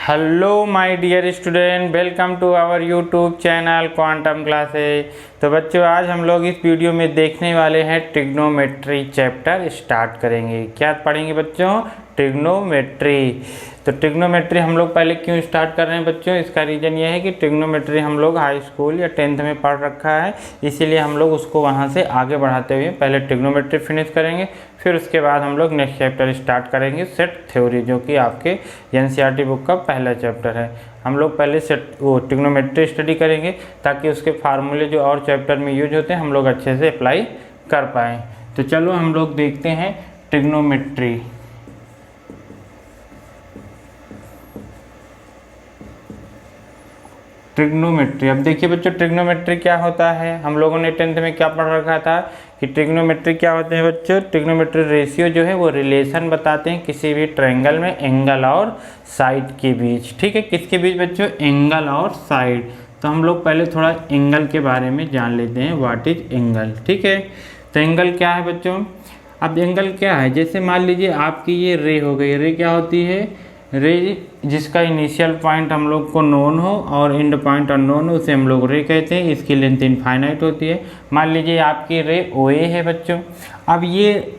Hello my dear student, welcome to our YouTube channel Quantum Classes. तो बच्चों, आज हम लोग इस वीडियो में देखने वाले हैं ट्रिग्नोमेट्री चैप्टर स्टार्ट करेंगे। क्या पढ़ेंगे बच्चों? ट्रिग्नोमेट्री। तो ट्रिग्नोमेट्री हम लोग पहले क्यों स्टार्ट कर रहे हैं बच्चों? इसका रीज़न ये है कि ट्रिग्नोमेट्री हम लोग हाई स्कूल या 10th में पढ़ रखा है, इसीलिए हम लोग उसको वहाँ से आगे बढ़ाते हुए पहले ट्रिग्नोमेट्री फिनिश करेंगे, फिर उसके बाद हम लोग नेक्स्ट चैप्टर स्टार्ट करेंगे सेट थ्योरी, जो कि आपके एनसीईआरटी बुक का पहला चैप्टर है। हम लोग पहले ट्रिग्नोमेट्री स्टडी करेंगे ताकि उसके फार्मूले जो और चैप्टर में यूज होते हैं हम लोग अच्छे से अप्लाई कर पाएँ। तो चलो हम लोग देखते हैं ट्रिग्नोमेट्री। ट्रिग्नोमेट्री, अब देखिए बच्चों, ट्रिग्नोमेट्री क्या होता है? हम लोगों ने 10th में क्या पढ़ रखा था कि ट्रिग्नोमेट्री क्या होते हैं बच्चों? ट्रिग्नोमेट्री रेशियो जो है वो रिलेशन बताते हैं किसी भी ट्रायंगल में एंगल और साइड के बीच। ठीक है, किसके बीच बच्चों? एंगल और साइड। तो हम लोग पहले थोड़ा एंगल के बारे में जान लेते हैं, व्हाट इज एंगल। ठीक है, तो एंगल क्या है बच्चों? अब एंगल क्या है? जैसे मान लीजिए आपकी ये रे हो गई। रे क्या होती है? रे जिसका इनिशियल पॉइंट हम लोग को नोन हो और एंड पॉइंट अननोन हो, उसे हम लोग रे कहते हैं। इसकी लेंथ इनफाइनाइट होती है। मान लीजिए आपकी रे ओए है बच्चों। अब ये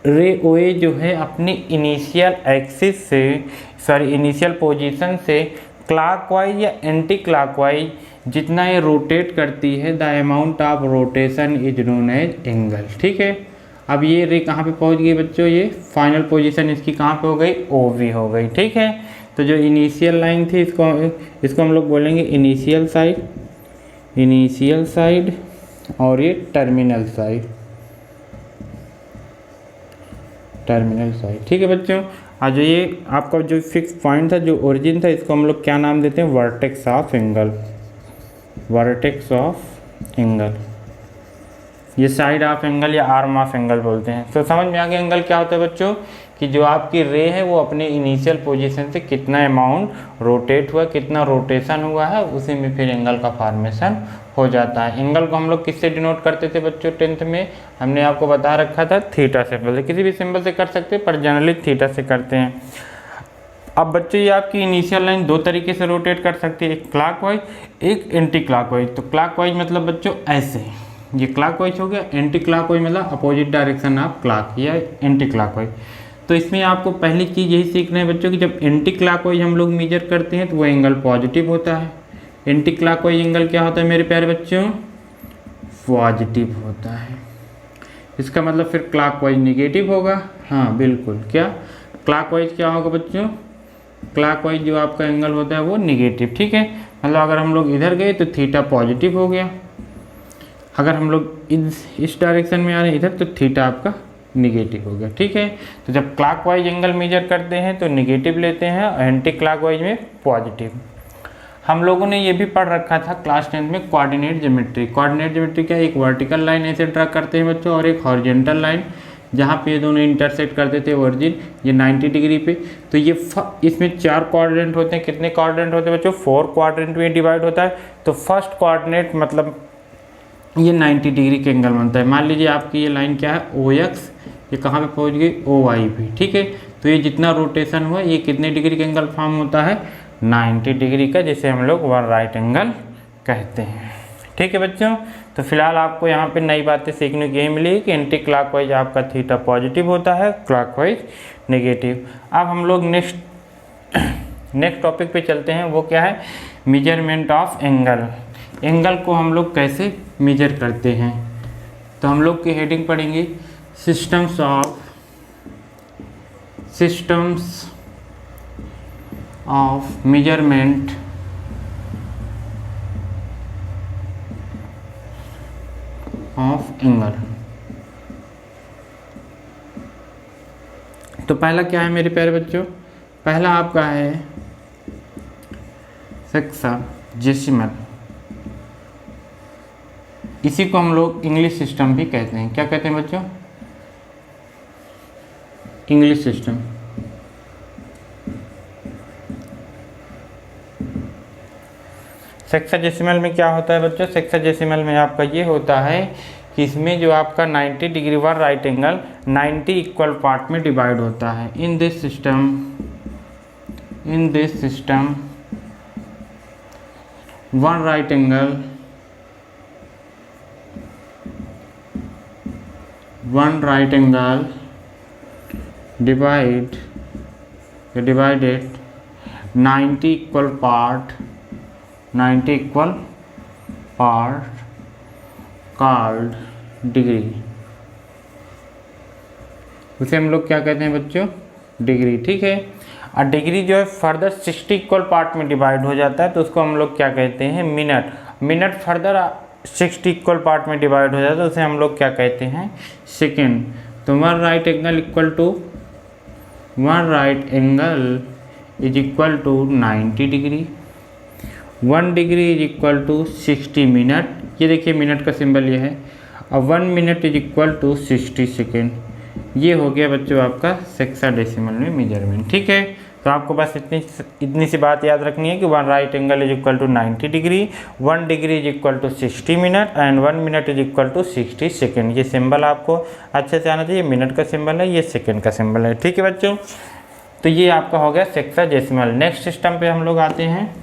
रे ओए जो है अपनी इनिशियल एक्सिस से, इनिशियल पोजीशन से क्लॉकवाइज या एंटी क्लॉकवाइज जितना ये रोटेट करती है, the amount of rotation is known as angle. ठीक है, अब ये रे कहाँ पे पहुँच गई बच्चों? ये फाइनल पोजीशन इसकी कहाँ पे हो गई? ओवी हो गई। ठीक है, तो जो इनिशियल लाइन थी इसको हम लोग बोलेंगे इनिशियल साइड और ये टर्मिनल साइड। ठीक है बच्चों, आज जो ये आपका जो फिक्स पॉइंट था, जो ओरिजिन था, इसको हम लोग क्या नाम देते हैं? Vertex of angle. ये साइड ऑफ एंगल या आर्म ऑफ एंगल बोलते हैं। तो समझ में आ गया एंगल क्या होता है बच्चों? कि जो आपकी रे है वो अपने इनिशियल पोजीशन से कितना अमाउंट रोटेट हुआ, कितना रोटेशन हुआ है, उसी में फिर एंगल का फॉर्मेशन हो जाता है। एंगल को हम लोग किससे डिनोट करते थे बच्चों? 10th में हमने आपको बता रखा था थीटा सिंबल से। किसी भी सिंबल से कर सकते हैं, पर जनरली थीटा से करते हैं। अब बच्चों, ये आपकी इनिशियल लाइन दो तरीके से रोटेट कर सकती है, एक क्लॉकवाइज, एक एंटी क्लॉकवाइज। तो क्लॉकवाइज मतलब बच्चों ऐसे, ये क्लॉकवाइज हो गया। एंटी क्लॉकवाइज मतलब अपोजिट डायरेक्शन ऑफ क्लॉक या एंटी क्लॉकवाइज। तो इसमें आपको पहली चीज़ यही सीखना है बच्चों कि जब एंटी क्लॉकवाइज हम लोग मेजर करते हैं तो वो एंगल पॉजिटिव होता है। एंटी क्लॉकवाइज एंगल क्या होता है मेरे प्यारे बच्चों? पॉजिटिव होता है। इसका मतलब फिर क्लॉकवाइज निगेटिव होगा। हाँ बिल्कुल, क्या क्लॉकवाइज क्या होगा बच्चों? क्लॉकवाइज जो आपका एंगल होता है वो निगेटिव। ठीक है, मतलब अगर हम लोग इधर गए तो थीटा पॉजिटिव हो गया, अगर हम लोग इस डायरेक्शन में आ रहे हैं इधर तो थीटा आपका निगेटिव हो गया। ठीक है, तो जब क्लॉकवाइज एंगल मेजर करते हैं तो निगेटिव लेते हैं और एंटी क्लॉकवाइज में पॉजिटिव। हम लोगों ने ये भी पढ़ रखा था क्लास 10th में कोऑर्डिनेट ज्योमेट्री। कोऑर्डिनेट ज्योमेट्री क्या? एक वर्टिकल लाइन ऐसे ड्रा करते हैं बच्चों और एक हॉरिजॉन्टल लाइन, जहाँ पे ये दोनों इंटरसेक्ट करते थे ओरिजिन, ये 90 डिग्री पे। तो ये इसमें 4 क्वाड्रेंट होते हैं। कितने क्वाड्रेंट होते हैं बच्चों? 4 क्वाड्रेंट में डिवाइड होता है। तो फर्स्ट क्वाड्रेंट मतलब ये 90 डिग्री के एंगल बनता है। मान लीजिए आपकी ये लाइन क्या है? OX, ये कहाँ पे पहुँच गई? OY पे। ठीक है, तो ये जितना रोटेशन हुआ ये कितने डिग्री का एंगल फॉर्म होता है? 90 डिग्री का, जिसे हम लोग वन राइट एंगल कहते हैं। ठीक है बच्चों, तो फिलहाल आपको यहाँ पे नई बातें सीखने की यही मिली कि एंटी क्लॉकवाइज आपका थीटा पॉजिटिव होता है, क्लॉकवाइज नेगेटिव। अब हम लोग नेक्स्ट टॉपिक पे चलते हैं। वो क्या है? Measurement of angle. एंगल को हम लोग कैसे मेजर करते हैं? तो हम लोग की हेडिंग पढ़ेंगे systems of measurement of angle. तो पहला क्या है मेरे प्यारे बच्चों? पहला आपका है सेक्साजेसिमल। इसी को हम लोग इंग्लिश सिस्टम भी कहते हैं। क्या कहते हैं बच्चों? English system. सेक्साजेसिमल में क्या होता है बच्चों? सेक्साजेसिमल में आपका ये होता है कि इसमें जो आपका 90 degree one right angle 90 equal part में डिवाइड होता है। इन this system in this system one right angle divided 90 equal part called degree. उसे हम लोग क्या कहते हैं बच्चों, डिग्री। ठीक है, और डिग्री जो है फर्दर 60 इक्वल पार्ट में डिवाइड हो जाता है तो उसको हम लोग क्या कहते हैं, minute. Minute further 60 equal part में डिवाइड हो जाता है तो उसे हम लोग क्या कहते हैं, सेकेंड। तो one right angle is equal to 90 degree, 1 degree is equal to 60 minute. ये देखिए मिनट का सिंबल ये है। और 1 minute is equal to 60 second. ये हो गया बच्चों आपका हेक्साडेसिमल में मेजरमेंट। ठीक है, तो आपको बस इतनी सी बात याद रखनी है कि one right angle is equal to 90 degree, 1 degree is equal to 60 minute and 1 minute is equal to 60 second. ये सिंबल आपको अच्छे से आना चाहिए। मिनट का सिंबल है, ये सेकेंड का सिंबल है। ठीक है बच्चों, तो ये आपका हो गया हेक्साडेसिमल। नेक्स्ट सिस्टम पे हम लोग आते हैं।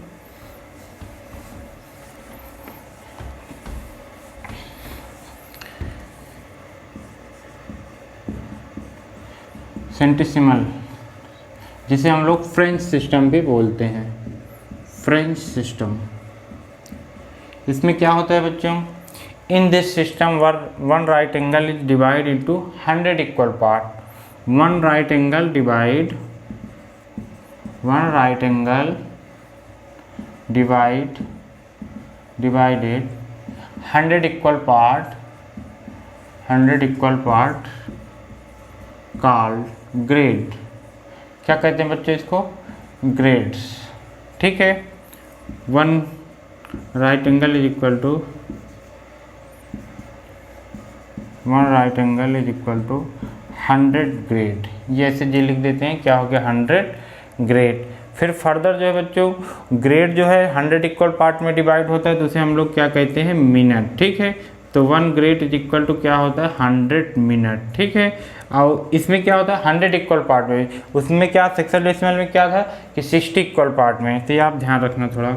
सेंटिसिमल, जिसे हम लोग फ्रेंच सिस्टम भी बोलते हैं, फ्रेंच सिस्टम। इसमें क्या होता है बच्चों, in this system one right angle is divide into 100 equal part. One right angle divided 100 equal part called grade. क्या कहते हैं बच्चों इसको, ग्रेड्स। ठीक है, one right angle is equal to 100 grade. ये ऐसे जी लिख देते हैं, क्या हो गया 100 ग्रेड। फिर फर्दर जो है बच्चों, ग्रेड जो है 100 इक्वल पार्ट में डिवाइड होता है तो उसे हम लोग क्या कहते हैं, मिनट। ठीक है, तो 1 ग्रेड इज इक्वल टू क्या होता है, 100 मिनट। ठीक है, और इसमें क्या होता है 100 इक्वल पार्ट में, उसमें क्या हेक्साडेसिमल में क्या था कि 60 इक्वल पार्ट में। तो ये आप ध्यान रखना थोड़ा।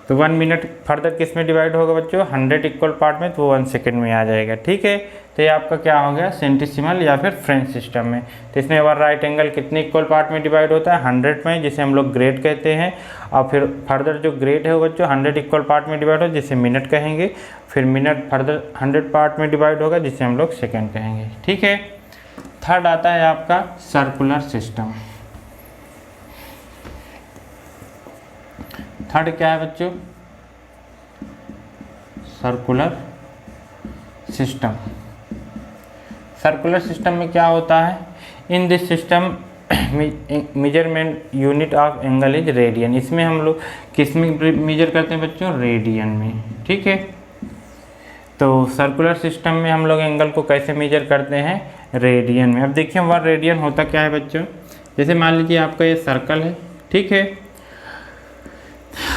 तो 1 मिनट फर्दर किस में डिवाइड होगा बच्चों, 100 इक्वल पार्ट में, तो 1 सेकेंड में आ जाएगा। ठीक है, तो ये आपका क्या हो गया, सेंटिसिमल या फिर फ्रेंच सिस्टम में। तो इसमें वन राइट एंगल कितने इक्वल पार्ट में डिवाइड होता है, 100 में, जिसे हम लोग ग्रेड कहते हैं। और फिर फर्दर जो ग्रेड है वो बच्चों 100 इक्वल पार्ट में डिवाइड हो जिसे मिनट कहेंगे। फिर मिनट फर्दर 100 पार्ट में डिवाइड होगा जिसे हम लोग सेकेंड कहेंगे। ठीक है, थर्ड आता है आपका सर्कुलर सिस्टम। थर्ड क्या है बच्चों, सर्कुलर सिस्टम। सर्कुलर सिस्टम में क्या होता है, इन this system measurement unit of angle is radian. इसमें हम लोग किस में मेजर करते हैं बच्चों, रेडियन में। ठीक है, तो सर्कुलर सिस्टम में हम लोग एंगल को कैसे मेजर करते हैं, रेडियन में। अब देखिए 1 रेडियन होता क्या है बच्चों, जैसे मान लीजिए आपका ये सर्कल है। ठीक है,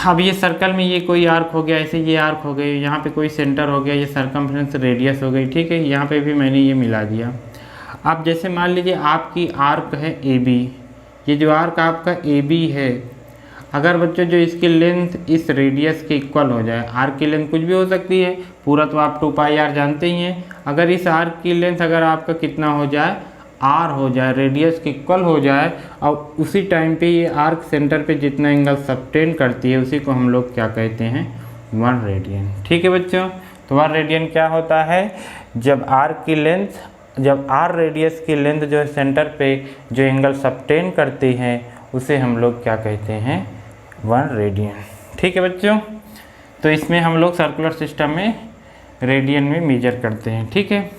अब ये सर्कल में ये कोई आर्क हो गया, ऐसे ये आर्क हो गई, यहाँ पे कोई सेंटर हो गया, ये सर्कमफ्रेंस रेडियस हो गई। ठीक है, यहाँ पे भी मैंने ये मिला दिया। अब जैसे मान लीजिए आपकी आर्क है ए बी, ये जो आर्क आपका ए बी है, अगर बच्चों जो इसकी लेंथ इस रेडियस के इक्वल हो जाए, आर्क की लेंथ कुछ भी हो सकती है, पूरा तो आप 2πr जानते ही हैं। अगर इस आर्क की लेंथ अगर आपका कितना हो जाए, आर हो जाए, रेडियस के इक्वल हो जाए, और उसी टाइम पे ये आर्क सेंटर पे जितना एंगल सबटेंड करती है उसी को हम लोग क्या कहते हैं, 1 रेडियन। ठीक है बच्चों, तो 1 रेडियन क्या होता है, जब आर रेडियस की लेंथ जो है सेंटर पे जो एंगल सबटेंड करती है उसे हम लोग क्या कहते हैं, 1 रेडियन। ठीक है बच्चों, तो इसमें हम लोग सर्कुलर सिस्टम में रेडियन में मेजर करते हैं। ठीक है,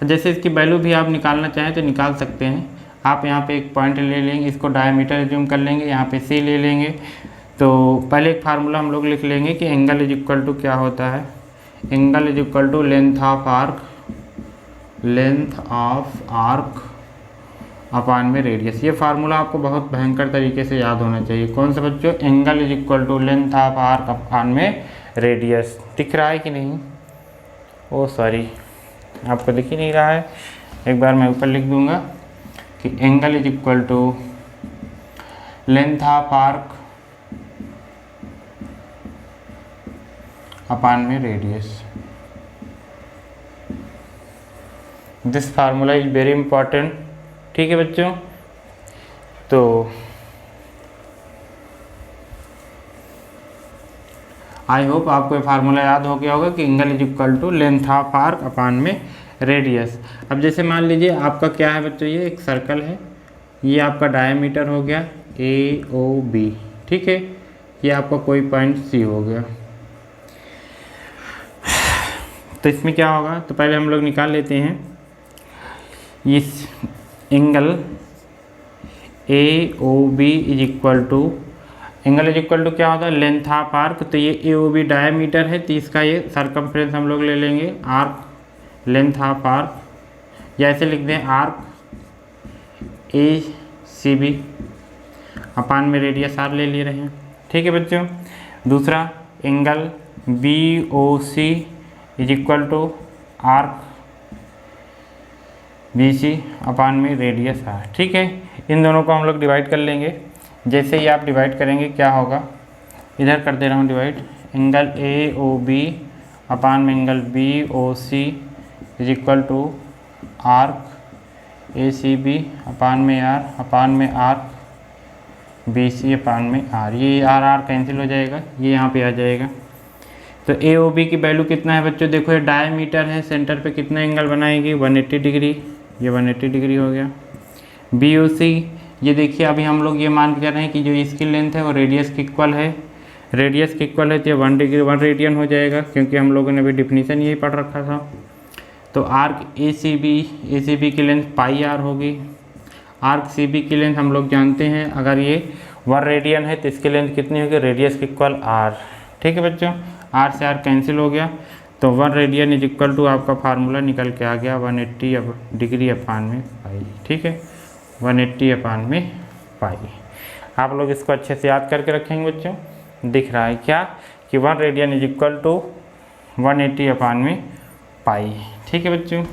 जैसे इसकी वैल्यू भी आप निकालना चाहें तो निकाल सकते हैं। आप यहाँ पे एक पॉइंट ले लेंगे, इसको डायमीटर एज्यूम कर लेंगे, यहाँ पे सी ले लेंगे। तो पहले एक फार्मूला हम लोग लिख लेंगे कि एंगल इज इक्वल टू क्या होता है, angle is equal to length of arc upon में रेडियस। ये फार्मूला आपको बहुत भयंकर तरीके से याद होना चाहिए। कौन सा बच्चों, angle is equal to length of arc upon में रेडियस। दिख रहा है कि नहीं, ओ सॉरी आपको दिख ही नहीं रहा है, एक बार मैं ऊपर लिख दूंगा कि कि angle is equal to length of arc upon में radius. This formula is very important. ठीक है बच्चों, तो आई होप आपको ये फार्मूला याद हो गया होगा कि angle is equal to length of arc upon में रेडियस। अब जैसे मान लीजिए आपका क्या है बच्चों, ये एक सर्कल है, ये आपका डायमीटर हो गया AOB, ठीक है, ये आपका कोई पॉइंट C हो गया। तो इसमें क्या होगा, तो पहले हम लोग निकाल लेते हैं इस angle AOB is equal to, angle is equal to क्या होता है, लेंथ ऑफ आर्क। तो ये AOB डायमीटर है, तो इसका ये सर्कमफ्रेंस हम लोग ले लेंगे आर्क, लेंथ ऑफ आर्क, या ऐसे लिख दें आर्क ACB अपान में रेडियस R ले ले रहे हैं। ठीक है बच्चों, दूसरा angle BOC is equal to arc BC upon में रेडियस R। ठीक है, इन दोनों को हम लोग डिवाइड कर लेंगे। जैसे ही आप डिवाइड करेंगे क्या होगा, इधर कर दे रहा हूँ डिवाइड, एंगल AOB अपान में angle BOC is equal to arc ACB upon में R अपान में आर्क BC अपान में R। ये R कैंसिल हो जाएगा, ये यहाँ पे आ जाएगा। तो AOB की वैल्यू कितना है बच्चों, देखो ये डायमीटर है, सेंटर पे कितना एंगल बनाएगी 180 डिग्री, ये 180 डिग्री हो गया। BOC ये देखिए अभी हम लोग ये मान के चल रहे हैं कि जो इसकी लेंथ है वो रेडियस के इक्वल है, रेडियस के इक्वल है, तो ये 1 रेडियन हो जाएगा, क्योंकि हम लोगों ने अभी डिफिनीशन यही पढ़ रखा था। तो आर्क ACB की लेंथ पाई R होगी। आर्क CB की लेंथ हम लोग जानते हैं, अगर ये 1 रेडियन है तो इसकी लेंथ कितनी होगी, रेडियस के इक्वल R। ठीक है बच्चों, R से R कैंसिल हो गया, तो 1 रेडियन इज इक्वल टू आपका फार्मूला निकल के आ गया 180 डिग्री अपान में पाई। ठीक है, 180 अपान में पाई। आप लोग इसको अच्छे से याद करके रखेंगे बच्चों। दिख रहा है क्या कि 1 रेडियन इज इक्वल टू 180 अपान में पाई। ठीक है बच्चों,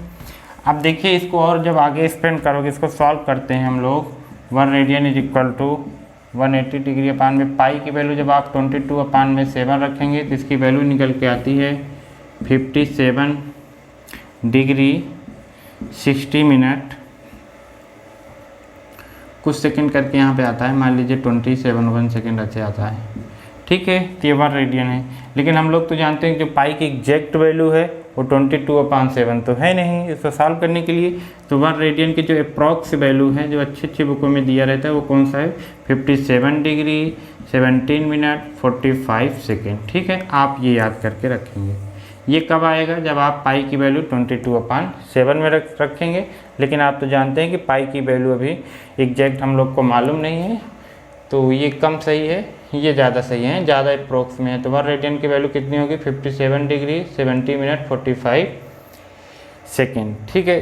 अब देखिए इसको और जब आगे एक्सपेंड करोगे, इसको सॉल्व करते हैं हम लोग। 1 radian is equal to 180 degree upon में पाई की वैल्यू जब आप 22 अपान में 7 रखेंगे तो इसकी वैल्यू निकल के आती है 57 डिग्री 60 मिनट कुछ सेकंड करके यहाँ पे आता है, मान लीजिए 27 सेकंड अच्छे आता है। ठीक है, तो ये 1 रेडियन है, लेकिन हम लोग तो जानते हैं कि जो पाई की एग्जैक्ट वैल्यू है वो 22/7 तो है नहीं। इसको सॉल्व करने के लिए तो 1 रेडियन की जो अप्रॉक्स वैल्यू है, जो अच्छी बुकों में दिया रहता है, वो कौन सा है, 57 डिग्री 17 मिनट 45 सेकेंड। ठीक है, आप ये याद करके रखेंगे। ये कब आएगा, जब आप पाई की वैल्यू 22/7 में रखेंगे। लेकिन आप तो जानते हैं कि पाई की वैल्यू अभी एग्जैक्ट हम लोग को मालूम नहीं है, तो ये कम सही है, ये ज़्यादा सही है, ज़्यादा अप्रोक्स में है। तो 1 रेडियन की वैल्यू कितनी होगी, 57 डिग्री 70 मिनट 45 सेकेंड। ठीक है,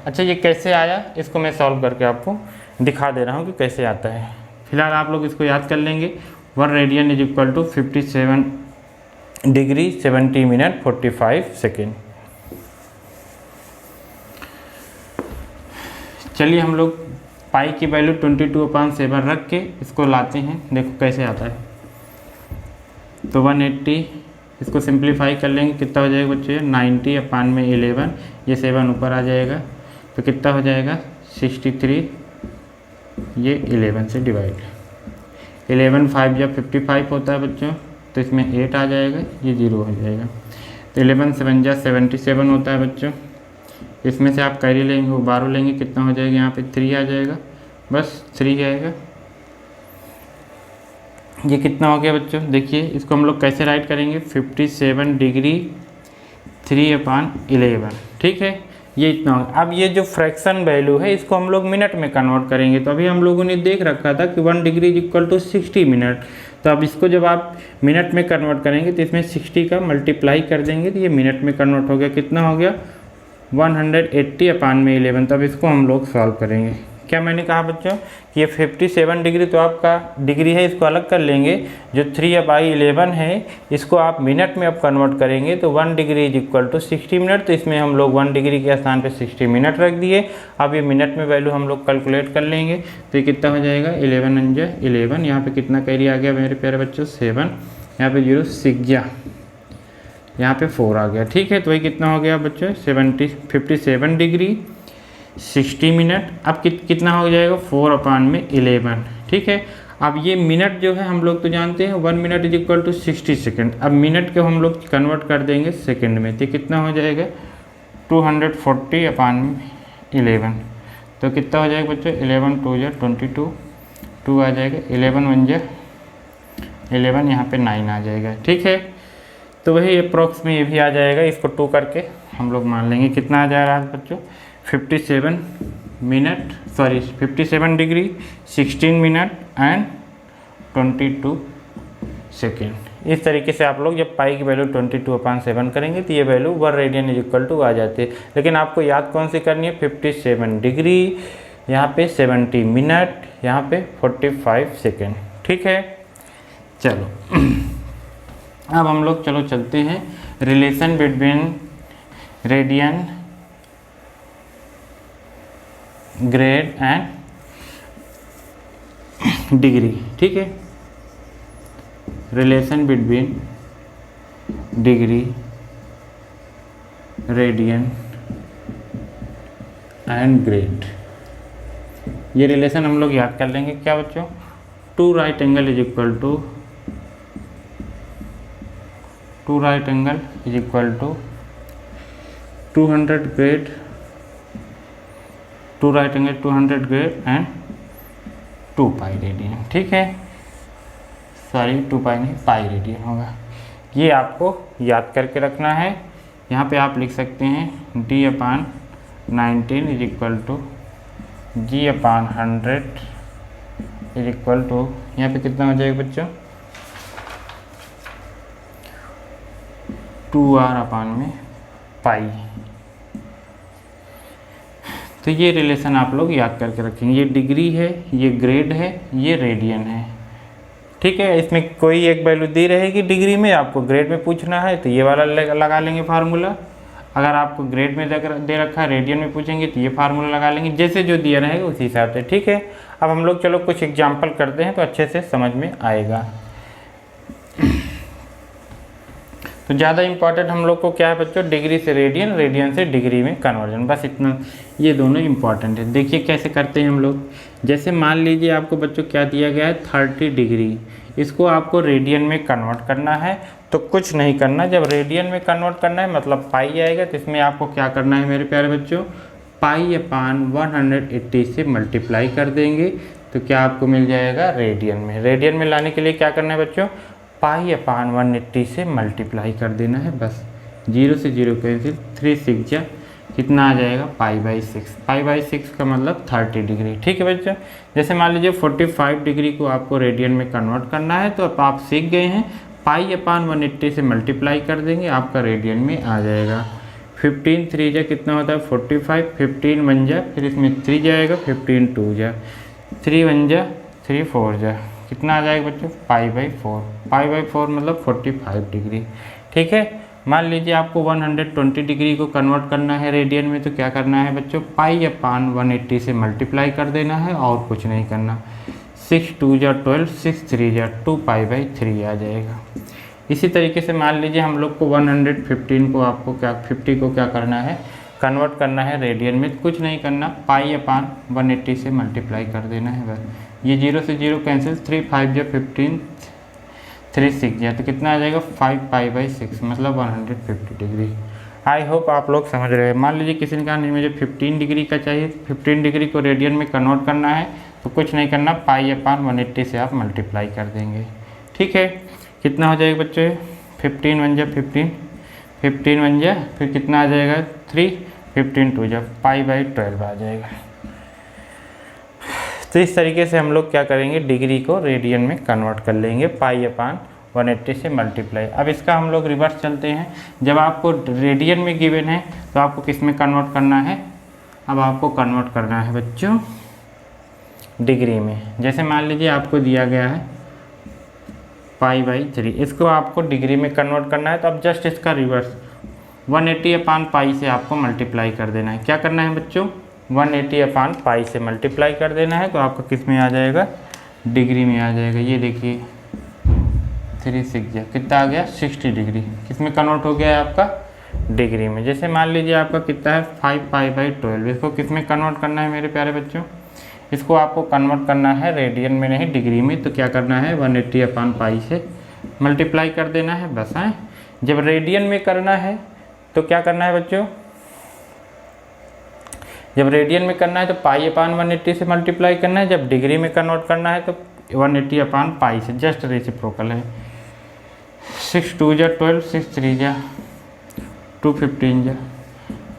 अच्छा ये कैसे आया, इसको मैं सॉल्व करके आपको दिखा दे रहा हूँ कि कैसे आता है। फिलहाल आप लोग इसको याद कर लेंगे, 1 radian is equal to 57 degree 70 minute 45 second. चलिए हम लोग पाई की वैल्यू 22/7 रख के इसको लाते हैं, देखो कैसे आता है। तो 180 इसको सिंप्लीफाई कर लेंगे, कितना हो जाएगा बच्चे, 90 अपान में 11, ये 7 ऊपर आ जाएगा, तो कितना हो जाएगा 63, ये 11 से डिवाइड, 11 5 जब 55 होता है बच्चों, तो इसमें 8 आ जाएगा, ये 0 हो जाएगा। तो 11 7 जा 77 होता है बच्चों, इसमें से आप कैरी लेंगे, वो 12 लेंगे, कितना हो जाएगा, यहाँ पे 3 आ जाएगा, बस 3 आएगा। ये कितना हो गया बच्चों, देखिए इसको हम लोग कैसे राइट करेंगे, 57 डिग्री 3/11। ठीक है, ये इतना होगा। अब ये जो फ्रैक्शन वैल्यू है इसको हम लोग मिनट में कन्वर्ट करेंगे। तो अभी हम लोगों ने देख रखा था कि 1 degree is equal to 60 minute. तो अब इसको जब आप मिनट में कन्वर्ट करेंगे तो इसमें 60 का मल्टीप्लाई कर देंगे, तो ये मिनट में कन्वर्ट हो गया, कितना हो गया 180 अपान में 11। तब इसको हम लोग सॉल्व करेंगे, क्या मैंने कहा बच्चों कि ये 57 डिग्री तो आपका डिग्री है, इसको अलग कर लेंगे। जो 3/11 है इसको आप मिनट में अब कन्वर्ट करेंगे तो 1 degree is equal to 60 minute. तो इसमें हम लोग 1 डिग्री के स्थान पे 60 मिनट रख दिए। अब ये मिनट में वैल्यू हम लोग कैलकुलेट कर लेंगे तो ये कितना हो जाएगा 11 × 11। यहाँ पे कितना कैरी आ गया मेरे प्यारे बच्चों 7, यहाँ पे 0 6 यहाँ पे 4 आ गया। ठीक है, तो वही कितना हो गया बच्चों 57 डिग्री 60 मिनट। अब कितना हो जाएगा 4/11। ठीक है, अब ये मिनट जो है हम लोग तो जानते हैं 1 minute is equal to 60 second. अब मिनट को हम लोग कन्वर्ट कर देंगे सेकेंड में, तो कितना हो जाएगा 240/11। तो कितना हो जाएगा बच्चों 11 2 22, 2 आ जाएगा 11 1 11, यहाँ पे 9 आ जाएगा। ठीक है, तो वही अप्रॉक्स में ये भी आ जाएगा। इसको 2 करके हम लोग मान लेंगे कितना आ जा रहा है बच्चों 57 डिग्री 16 मिनट एंड 22 सेकेंड। इस तरीके से आप लोग जब पाई की वैल्यू 22/7 करेंगे तो ये value 1 radian is equal to आ जाती है। लेकिन आपको याद कौन सी करनी है 57 डिग्री, यहाँ पे 70 मिनट, यहाँ पे 45 सेकेंड। ठीक है, चलो अब हम लोग चलो चलते हैं relation between radian, grade and degree. ठीक है, relation between degree, radian and grade, ये रिलेशन हम लोग याद कर लेंगे। क्या बच्चों 2 right angle is equal to 2 right angle is equal to 200 grade, 2 right angle 200 grade and 2 pi radian. ठीक है, सॉरी 2 पाई नहीं पाई रेडियन होगा। ये आपको याद करके रखना है। यहाँ पे आप लिख सकते हैं D/19 is equal to G/100 is equal to, यहाँ पे कितना हो जाएगा बच्चों 2R/पाई। तो ये रिलेशन आप लोग याद करके रखेंगे। ये डिग्री है, ये ग्रेड है, ये रेडियन है। ठीक है, इसमें कोई एक वैल्यू दी रहेगी डिग्री में, आपको ग्रेड में पूछना है तो ये वाला लगा लेंगे फार्मूला। अगर आपको ग्रेड में दे रखा है, रेडियन में पूछेंगे तो ये फार्मूला लगा लेंगे, जैसे जो दिया रहेगा उसी हिसाब से। ठीक है, अब हम लोग चलो कुछ एग्जाम्पल करते हैं तो अच्छे से समझ में आएगा। तो ज़्यादा इम्पॉर्टेंट हम लोग को क्या है बच्चों डिग्री से रेडियन, रेडियन से डिग्री में कन्वर्जन, बस इतना, ये दोनों इम्पॉर्टेंट है। देखिए कैसे करते हैं हम लोग। जैसे मान लीजिए आपको बच्चों क्या दिया गया है 30 डिग्री, इसको आपको रेडियन में कन्वर्ट करना है। तो कुछ नहीं करना, जब रेडियन में कन्वर्ट करना है मतलब पाई आएगा, तो इसमें आपको क्या करना है मेरे प्यारे बच्चों पाई/180 से मल्टीप्लाई कर देंगे तो क्या आपको मिल जाएगा रेडियन में। रेडियन में लाने के लिए क्या करना है बच्चों पाई/180 से मल्टीप्लाई कर देना है, बस 0 से 0 कैंसिल, 3 6 कितना आ जाएगा पाई/6। पाई/6 का मतलब 30 डिग्री। ठीक है बच्चों, जैसे मान लीजिए 45 डिग्री को आपको रेडियन में कन्वर्ट करना है, तो अब आप सीख गए हैं पाई/180 से मल्टीप्लाई कर देंगे, आपका रेडियन में आ जाएगा। 15 3 कितना होता है 45, 15 1 फिर इसमें 3 जाएगा, 15 2 3 1 3 4 कितना आ जाएगा बच्चों पाई/4। पाई/4 मतलब 45 डिग्री। ठीक है, मान लीजिए आपको 120 डिग्री को कन्वर्ट करना है रेडियन में, तो क्या करना है बच्चों पाई/180 से मल्टीप्लाई कर देना है और कुछ नहीं करना। 6 2 12, 6 3 2 पाई/3 आ जाएगा। इसी तरीके से मान लीजिए हम लोग को 115 को आपको क्या 50 को क्या करना है कन्वर्ट करना है रेडियन में, कुछ नहीं करना पाई/180 से मल्टीप्लाई कर देना है बस। ये 0 से 0 कैंसिल, 3 5 15 3 6 तो कितना आ जाएगा 5 पाई/6 मतलब 150 डिग्री। आई होप आप लोग समझ रहे हैं। मान लीजिए किसी ने कहा नहीं मुझे 15 डिग्री का चाहिए, 15 डिग्री को रेडियन में कन्वर्ट करना है, तो कुछ नहीं करना पाई/180 से आप मल्टीप्लाई कर देंगे। ठीक है, कितना हो जाएगा बच्चों 15 1 15, 15 1 फिर कितना आ जाएगा 3, 15 2 पाई/12 आ जाएगा। तो इस तरीके से हम लोग क्या करेंगे डिग्री को रेडियन में कन्वर्ट कर लेंगे पाई/180 से मल्टीप्लाई। अब इसका हम लोग रिवर्स चलते हैं। जब आपको रेडियन में गिवन है तो आपको किस में कन्वर्ट करना है, अब आपको कन्वर्ट करना है बच्चों डिग्री में। जैसे मान लीजिए आपको दिया गया है π/3, इसको आपको डिग्री में कन्वर्ट करना है, तो अब जस्ट इसका रिवर्स 180/π से आपको मल्टीप्लाई कर देना है। क्या करना है बच्चों, 180/π से मल्टीप्लाई कर देना है, तो आपका किस में आ जाएगा, डिग्री में आ जाएगा। ये देखिए 3 6 कितना आ गया, 60 डिग्री। किस में कन्वर्ट हो गया है आपका, डिग्री में। जैसे मान लीजिए आपका कितना है 5π/12, इसको किस में कन्वर्ट करना है मेरे प्यारे बच्चों, इसको आपको कन्वर्ट करना है रेडियन में नहीं डिग्री में। तो क्या करना है 180/π से मल्टीप्लाई कर देना है बस है। जब रेडियन में करना है तो क्या करना है बच्चों, जब रेडियन में करना है तो π/180 से मल्टीप्लाई करना है, जब डिग्री में कन्वर्ट करना है तो 180/π से, जस्ट रेसिप्रोकल है। 6 2 12, 6 3 2 15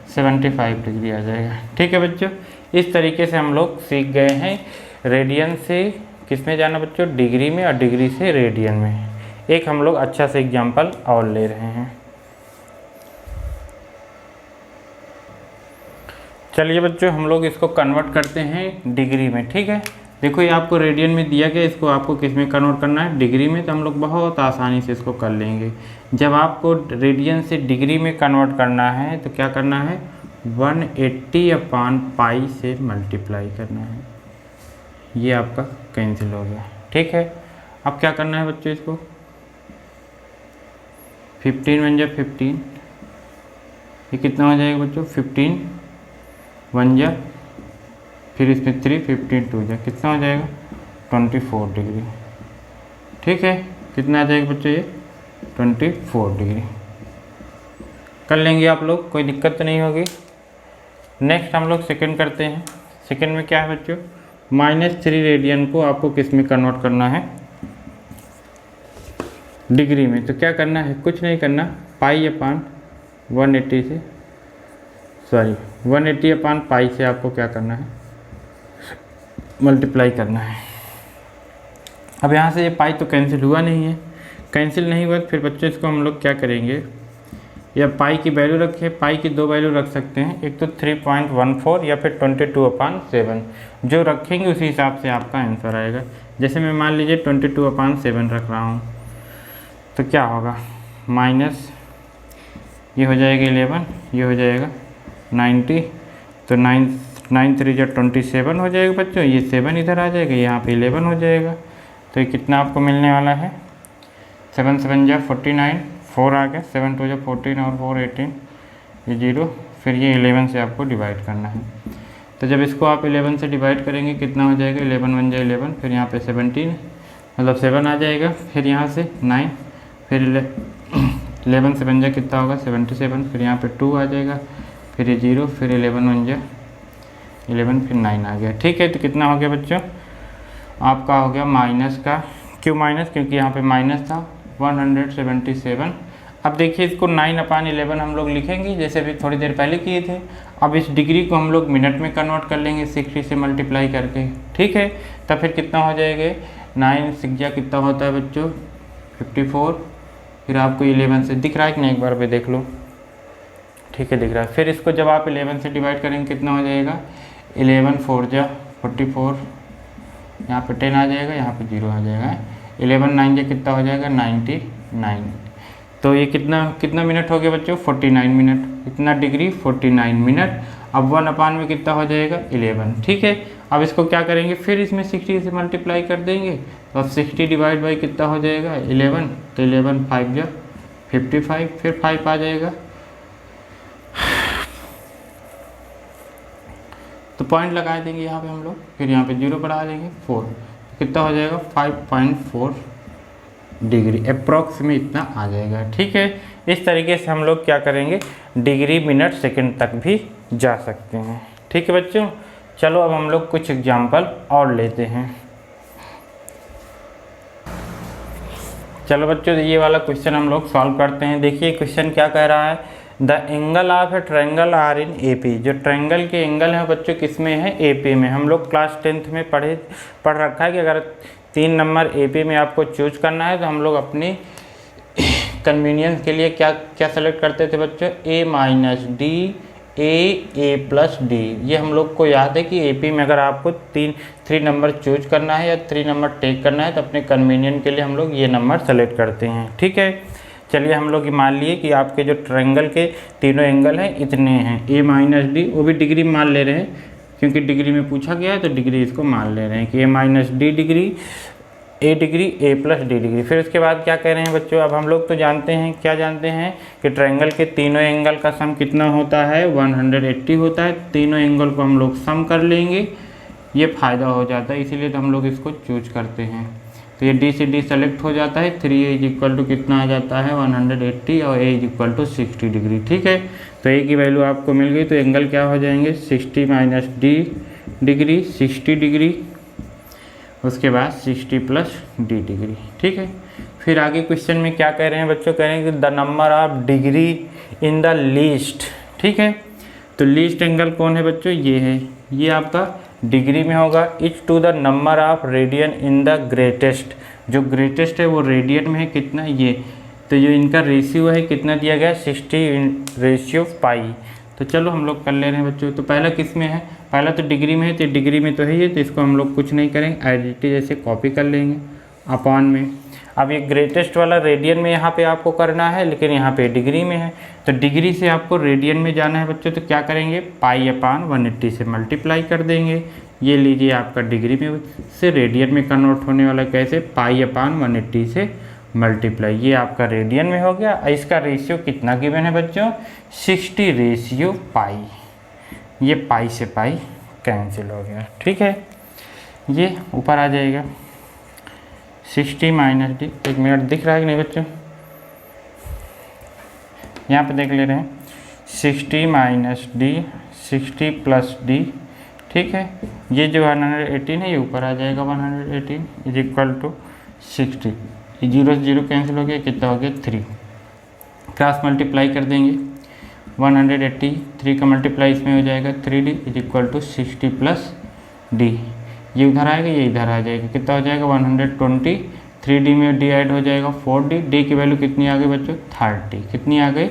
75 डिग्री आ जाएगा। ठीक है बच्चों, इस तरीके से हम लोग सीख गए हैं रेडियन से किस में जाना बच्चों, डिग्री में, और डिग्री से रेडियन में। एक हम लोग अच्छा से एग्जाम्पल और ले रहे हैं। चलिए बच्चों हम लोग इसको कन्वर्ट करते हैं डिग्री में। ठीक है, देखो ये आपको रेडियन में दिया गया, इसको आपको किस में कन्वर्ट करना है, डिग्री में। तो हम लोग बहुत आसानी से इसको कर लेंगे। जब आपको रेडियन से डिग्री में कन्वर्ट करना है तो क्या करना है, 180/π से मल्टीप्लाई करना है। ये आपका कैंसिल हो गया। ठीक है, अब क्या करना है बच्चों, इसको 15 1 15, ये कितना हो जाएगा बच्चों, 15 1 फिर इसमें 3 15 2 कितना हो जाएगा, 24 डिग्री। ठीक है, कितना आ जाएगा बच्चों, ये 24 डिग्री। कर लेंगे आप लोग, कोई दिक्कत तो नहीं होगी। नेक्स्ट हम लोग सेकंड करते हैं। सेकंड में क्या है बच्चों, -3 रेडियन को आपको किस में कन्वर्ट करना है, डिग्री में। तो क्या करना है, कुछ नहीं करना, π/180 से 180/π से आपको क्या करना है, मल्टीप्लाई करना है। अब यहाँ से ये पाई तो कैंसिल हुआ नहीं है, कैंसिल नहीं हुआ तो फिर बच्चों इसको हम लोग क्या करेंगे, या पाई की वैल्यू रखें, पाई की 2 वैल्यू रख सकते हैं, एक तो 3.14 या फिर 22/7, जो रखेंगे उसी हिसाब से आपका आंसर आएगा। जैसे मैं मान लीजिए 22/7 रख रहा हूँ, तो क्या होगा, माइनस ये हो जाएगा 11, ये हो जाएगा 90, तो 9 3 27 हो जाएगा बच्चों। ये 7 इधर आ जाएगा, यहाँ पे 11 हो जाएगा। तो ये कितना आपको मिलने वाला है, 7 7 49, 4 आ गया, 7 2 14 और 4 18, ये 0, फिर ये 11 से आपको डिवाइड करना है। तो जब इसको आप 11 से डिवाइड करेंगे कितना हो जाएगा, 11 1 11, फिर यहाँ पे 17 मतलब 7 आ जाएगा, फिर यहाँ से 9, फिर 11 7 कितना होगा 77, फिर यहाँ पे 2 आ जाएगा, फिर ये 0, फिर 11 1 11, फिर 9 आ गया। ठीक है, तो कितना हो गया बच्चों, आपका हो गया माइनस का, क्यों माइनस, क्योंकि यहाँ पे माइनस था, 177। अब देखिए इसको 9/11 हम लोग लिखेंगे, जैसे अभी थोड़ी देर पहले किए थे। अब इस डिग्री को हम लोग मिनट में कन्वर्ट कर लेंगे 60 से मल्टीप्लाई करके। ठीक है, तब फिर कितना हो जाएगा, 9 6 कितना होता है बच्चों, 54, फिर आपको 11 से दिख रहा है कि नहीं, एक बार पे देख लो। ठीक है, दिख रहा है। फिर इसको जब आप 11 से डिवाइड करेंगे कितना हो जाएगा, 11 4 44, यहाँ पे 10 आ जाएगा, यहाँ पे 0 आ जाएगा। 11 9 कितना हो जाएगा, 99। तो ये कितना मिनट हो गया बच्चों, 49 मिनट। इतना डिग्री 49 मिनट। अब 1/, में कितना हो जाएगा, 11। ठीक है, अब इसको क्या करेंगे, फिर इसमें 60 से मल्टीप्लाई कर देंगे। तो अब 60 डिवाइड बाई कितना हो जाएगा, 11, तो 11 5 55, फिर 5 आ जाएगा। तो पॉइंट लगा देंगे यहाँ पे हम लोग, फिर यहाँ पे 0 बढ़ा देंगे 4, तो कितना हो जाएगा 5.4 डिग्री अप्रॉक्स में इतना आ जाएगा। ठीक है, इस तरीके से हम लोग क्या करेंगे, डिग्री मिनट सेकंड तक भी जा सकते हैं। ठीक है बच्चों, चलो अब हम लोग कुछ एग्जाम्पल और लेते हैं। चलो बच्चों, ये वाला क्वेश्चन हम लोग सॉल्व करते हैं। देखिए क्वेश्चन क्या कह रहा है, the angle of a triangle are in AP। जो ट्रायंगल के एंगल हैं बच्चों किस में है, AP में। हम लोग क्लास 10th में पढ़ रखा है कि अगर 3 नंबर AP में आपको चूज करना है तो हम लोग अपनी कन्वीनियंस के लिए क्या सेलेक्ट करते थे बच्चों, A - D A plus D. ये हम लोग को याद है कि AP में अगर आपको 3 नंबर चूज करना है या 3 नंबर टेक करना है तो अपने कन्वीनियंट के लिए हम लोग ये नंबर सेलेक्ट करते हैं। ठीक है, चलिए हम लोग मान लिए कि आपके जो ट्रायंगल के तीनों एंगल हैं इतने हैं, A माइनस डी, वो भी डिग्री मान ले रहे हैं क्योंकि डिग्री में पूछा गया है तो डिग्री इसको मान ले रहे हैं कि A minus D degree, A degree, A plus D degree. फिर उसके बाद क्या कह रहे हैं बच्चों, अब हम लोग तो जानते हैं, क्या जानते हैं कि ट्रायंगल के तीनों एंगल का सम कितना होता है, 180 होता है। तीनों एंगल को हम लोग सम कर लेंगे, ये फ़ायदा हो जाता है, इसीलिए तो हम लोग इसको चूज करते हैं। तो ये D से D सेलेक्ट हो जाता है, 3A इज इक्वल टू कितना आ जाता है 180 और A is equal to 60 degree. ठीक है, तो A की वैल्यू आपको मिल गई, तो एंगल क्या हो जाएंगे 60 माइनस D डिग्री 60 डिग्री, उसके बाद 60 प्लस D डिग्री। ठीक है, फिर आगे क्वेश्चन में क्या कह रहे हैं बच्चों, कह रहे हैं कि the number of degree in the least. ठीक है, तो लीस्ट एंगल कौन है बच्चों, ये है, ये आपका डिग्री में होगा। Each to the number of radian in the greatest, जो ग्रेटेस्ट है वो रेडियन में है कितना, ये, तो जो इनका रेशियो है कितना दिया गया 60 रेशियो पाई। तो चलो हम लोग कर ले रहे हैं बच्चों, तो पहला किस में है, पहला तो डिग्री में है, तो डिग्री में तो है ये, तो इसको हम लोग कुछ नहीं करेंगे, आइडेंटिटी जैसे कॉपी कर लेंगे अपॉन में। अब ये ग्रेटेस्ट वाला रेडियन में यहाँ पे आपको करना है, लेकिन यहाँ पे डिग्री में है, तो डिग्री से आपको रेडियन में जाना है बच्चों, तो क्या करेंगे पाई अपान 180 से मल्टीप्लाई कर देंगे। ये लीजिए आपका डिग्री में से रेडियन में कन्वर्ट होने वाला कैसे, पाई अपान 180 से मल्टीप्लाई, ये आपका रेडियन में हो गया। इसका रेशियो कितना गिवन है बच्चों 60 रेशियो पाई, ये पाई से पाई कैंसिल हो गया। ठीक है, ये ऊपर आ जाएगा 60 माइनस डी, एक मिनट दिख रहा है कि नहीं बच्चों, यहाँ पे देख ले रहे हैं 60 माइनस डी 60 प्लस डी। ठीक है, ये जो 118 है ये ऊपर आ जाएगा 118 इज इक्वल टू 60, 0 से 0 कैंसिल हो गया, कितना हो गया 3, क्रॉस मल्टीप्लाई कर देंगे 180, 3 का मल्टीप्लाई इसमें हो जाएगा 3D is equal to 60 plus D, ये उधर आएगा ये इधर आ जाएगा, कितना हो जाएगा 120, 3D में डी ऐड हो जाएगा 4D, डी की वैल्यू कितनी आ गई बच्चों 30, कितनी आ गई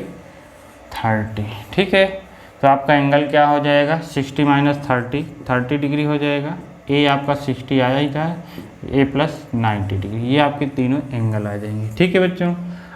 30। ठीक है, तो आपका एंगल क्या हो जाएगा 60 माइनस 30 डिग्री हो जाएगा। ए आपका 60 आया ही था, ए प्लस 90 डिग्री, ये आपके तीनों एंगल आ जाएंगे। ठीक है बच्चों,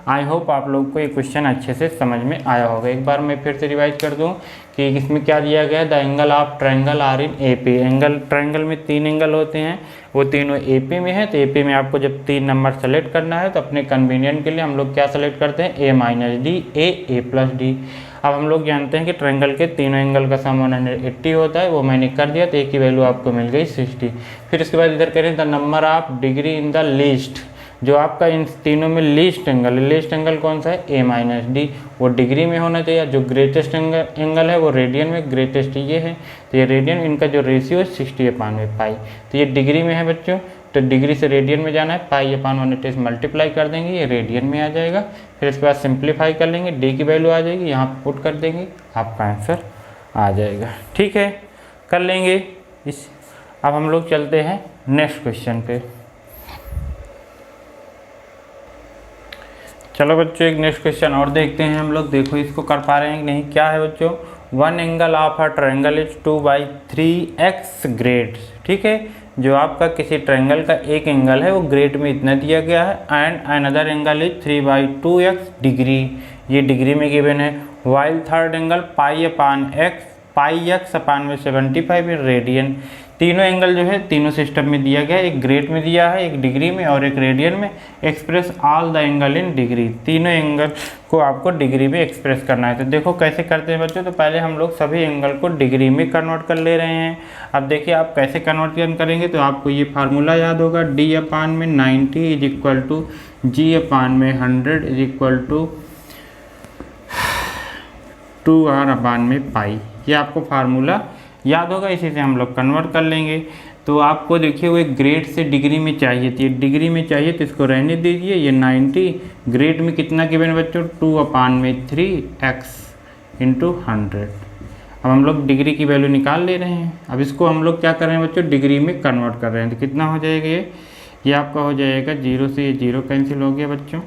आई होप आप लोग को ये क्वेश्चन अच्छे से समझ में आया होगा। एक बार मैं फिर से रिवाइज कर दूं कि इसमें क्या दिया गया है, the angle of triangle are in AP। Angle triangle में 3 एंगल होते हैं, वो तीनों AP में है, तो AP में आपको जब 3 नंबर सेलेक्ट करना है तो अपने कन्वीनियंट के लिए हम लोग क्या सेलेक्ट करते हैं A minus D, A plus D. अब हम लोग जानते हैं कि ट्रायंगल के तीनों एंगल का सम 180 होता है, वो मैंने कर दिया, तो A की वैल्यू आपको मिल गई 60। फिर उसके बाद इधर करें the number of degree in the least, जो आपका इन तीनों में लीस्ट एंगल है, लीस्ट एंगल कौन सा है A माइनस डी, वो डिग्री में होना चाहिए। जो ग्रेटेस्ट एंगल है वो रेडियन में, ग्रेटेस्ट ये है, तो ये रेडियन, इनका जो रेशियो है 60/पाई, तो ये डिग्री में है बच्चों, तो डिग्री से रेडियन में जाना है, पाई/180 से मल्टीप्लाई कर देंगे, ये रेडियन में आ जाएगा। फिर इसके बाद सिंप्लीफाई कर लेंगे, डी की वैल्यू आ जाएगी, यहाँ पुट कर देंगे, आपका आंसर आ जाएगा। ठीक है, कर लेंगे इस। अब हम लोग चलते हैं नेक्स्ट क्वेश्चन पे। चलो बच्चों एक नेक्स्ट क्वेश्चन और देखते हैं हम लोग, देखो इसको कर पा रहे हैं कि नहीं। क्या है बच्चों, one angle of a triangle is 2/3x grade. ठीक है, जो आपका किसी ट्रायंगल का एक एंगल है वो ग्रेड में इतना दिया गया है, and another angle is 3/2x degree, ये डिग्री में गिवन है। वाइल थर्ड एंगल पाई/x/75 रेडियन। तीनों एंगल जो है तीनों सिस्टम में दिया गया है, एक ग्रेड में दिया है, एक डिग्री में और एक रेडियन में। Express all the angle in degree, तीनों एंगल को आपको डिग्री में एक्सप्रेस करना है। तो देखो कैसे करते हैं बच्चों, तो पहले हम लोग सभी एंगल को डिग्री में कन्वर्ट कर ले रहे हैं। अब देखिए आप कैसे कन्वर्ट करेंगे, तो आपको ये फार्मूला याद होगा, D/90 is equal to G/100 is equal to 2R/पाई, ये आपको फार्मूला याद होगा, इसी से हम लोग कन्वर्ट कर लेंगे। तो आपको देखिए वो एक ग्रेड से डिग्री में चाहिए थी, डिग्री में चाहिए तो इसको रहने दीजिए, ये 90 ग्रेड में कितना गिवन बच्चों 2/3x × 100। अब हम लोग डिग्री की वैल्यू निकाल ले रहे हैं। अब इसको हम लोग क्या कर रहे हैं बच्चों, डिग्री में कन्वर्ट कर रहे हैं, तो कितना हो जाएगा ये आपका हो जाएगा 0 से ये 0 कैंसिल हो गया बच्चों।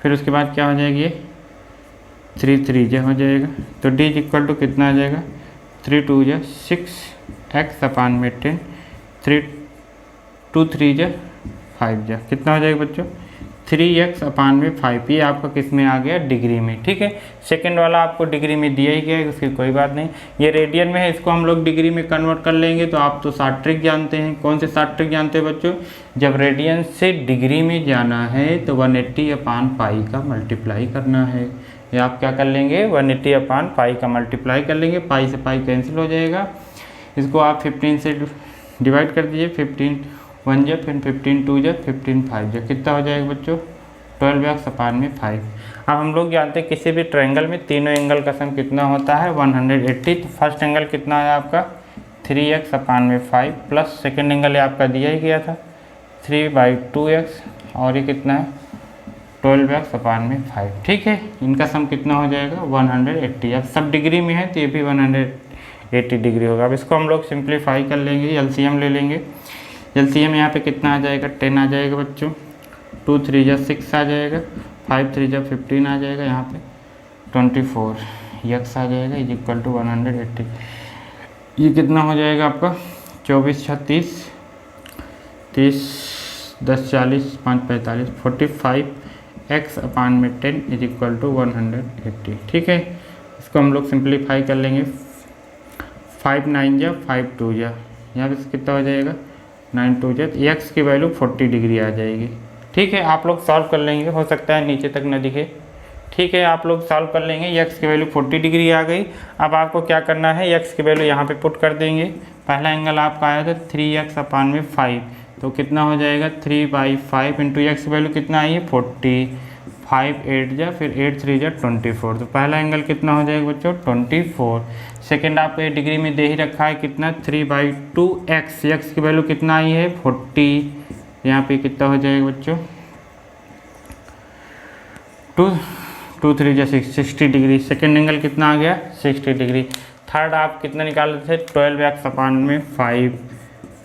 फिर उसके बाद क्या हो जाएगी 3 3 जा हो जाएगा, तो d इक्वल टू कितना आ जाएगा, 3 2 जा 6x/10, 3 2 3 जा 5 जा, कितना हो जाएगा बच्चों, 3x/5। ये आपका किस में आ गया, डिग्री में। ठीक है, सेकंड वाला आपको डिग्री में दिया ही गया है, उसकी कोई बात नहीं। ये रेडियन में है, इसको हम लोग डिग्री में कन्वर्ट कर लेंगे। तो आप तो शॉर्ट ट्रिक जानते हैं, कौन से शॉर्ट ट्रिक जानते हैं बच्चों, जब रेडियन से डिग्री में जाना है तो 180/पाई का मल्टीप्लाई करना है। या आप क्या कर लेंगे, 180/पाई का मल्टीप्लाई कर लेंगे, पाई से पाई कैंसिल हो जाएगा। इसको आप 15 से डिवाइड कर दीजिए, 15 1 जा, फिर 15 2 जा, 15 5 जा, कितना हो जाएगा बच्चों, 12x/5। अब हम लोग जानते हैं किसी भी ट्रायंगल में तीनों एंगल का सम कितना होता है, 180। तो फर्स्ट एंगल कितना है आपका, 3x/5 प्लस सेकेंड एंगल आपका दिया ही गया था 3/2x, और ये कितना है 12x/5। ठीक है, इनका सम कितना हो जाएगा 180। अब सब डिग्री में है तो ये भी 180 डिग्री होगा। अब इसको हम लोग सिंप्लीफाई कर लेंगे, एलसीएम ले लेंगे। एलसीएम यहाँ पे कितना आ जाएगा, 10 आ जाएगा बच्चों, 2 3 जा 6 आ जाएगा, 5 3 जा 15 आ जाएगा, यहाँ पे 24 x आ जाएगा, इज इक्वल टू 180। ये कितना हो जाएगा आपका, 24 6 30, 30 10 40 5 45, 45x/10 इज इक्वल टू 180। ठीक है, इसको हम लोग सिंप्लीफाई कर लेंगे, 5 9 जा 5 2 जा, यहाँ पे कितना हो जाएगा 9 2 जा, एक्स की वैल्यू 40 डिग्री आ जाएगी। ठीक है, आप लोग सॉल्व कर लेंगे, हो सकता है नीचे तक न दिखे। ठीक है, आप लोग सॉल्व कर लेंगे, एक्स की वैल्यू 40 डिग्री आ गई। अब आपको क्या करना है, एक्स की वैल्यू यहाँ पे पुट कर देंगे। पहला एंगल आपका आया था 3x/5, तो कितना हो जाएगा 3/5 इंटू एक्स की वैल्यू कितना आई है 40, 5 8 जा, फिर 8 3 जा 24। तो पहला एंगल कितना हो जाएगा बच्चों 24। सेकेंड आपको ये डिग्री में दे ही रखा है कितना 3/2x, एक्स की वैल्यू कितना आई है 40, यहाँ पे कितना हो जाएगा बच्चों 2 3 जा 60 डिग्री। सेकेंड एंगल कितना आ गया 60 डिग्री। थर्ड आप कितना निकाल रहे थे 12x/5,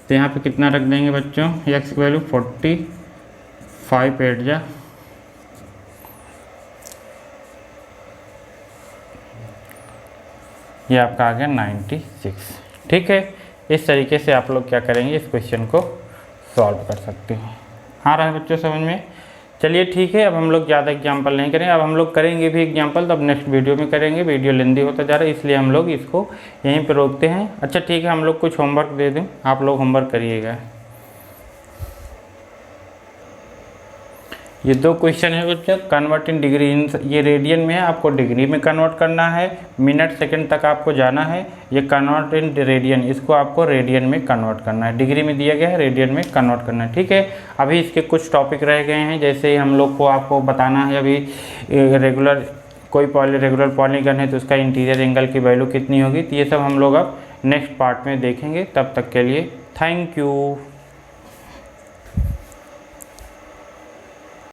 तो यहाँ पे कितना रख देंगे बच्चों, एक्स की वैल्यू 40, 5 8 जा, ये आपका आ गया 96। ठीक है, इस तरीके से आप लोग क्या करेंगे, इस क्वेश्चन को सॉल्व कर सकते हैं। आ रहा है बच्चों समझ में। चलिए ठीक है, अब हम लोग ज़्यादा एग्जाम्पल नहीं करेंगे, अब हम लोग करेंगे भी एग्जाम्पल, तो अब नेक्स्ट वीडियो में करेंगे। वीडियो लेंदी होता जा रहा है, इसलिए हम लोग इसको यहीं पर रोकते हैं। अच्छा ठीक है, हम लोग कुछ होमवर्क दे दें, आप लोग होमवर्क करिएगा। ये 2 क्वेश्चन है बच्चों, कन्वर्ट इन डिग्री, ये रेडियन में है, आपको डिग्री में कन्वर्ट करना है, मिनट सेकंड तक आपको जाना है। ये कन्वर्ट इन रेडियन, इसको आपको रेडियन में कन्वर्ट करना है, डिग्री में दिया गया है, रेडियन में कन्वर्ट करना है। ठीक है, अभी इसके कुछ टॉपिक रह गए हैं, जैसे हम लोग को आपको बताना है अभी रेगुलर, कोई रेगुलर पॉलीगन है तो उसका इंटीरियर एंगल की वैल्यू कितनी होगी। तो ये सब हम लोग अब नेक्स्ट पार्ट में देखेंगे। तब तक के लिए थैंक यू।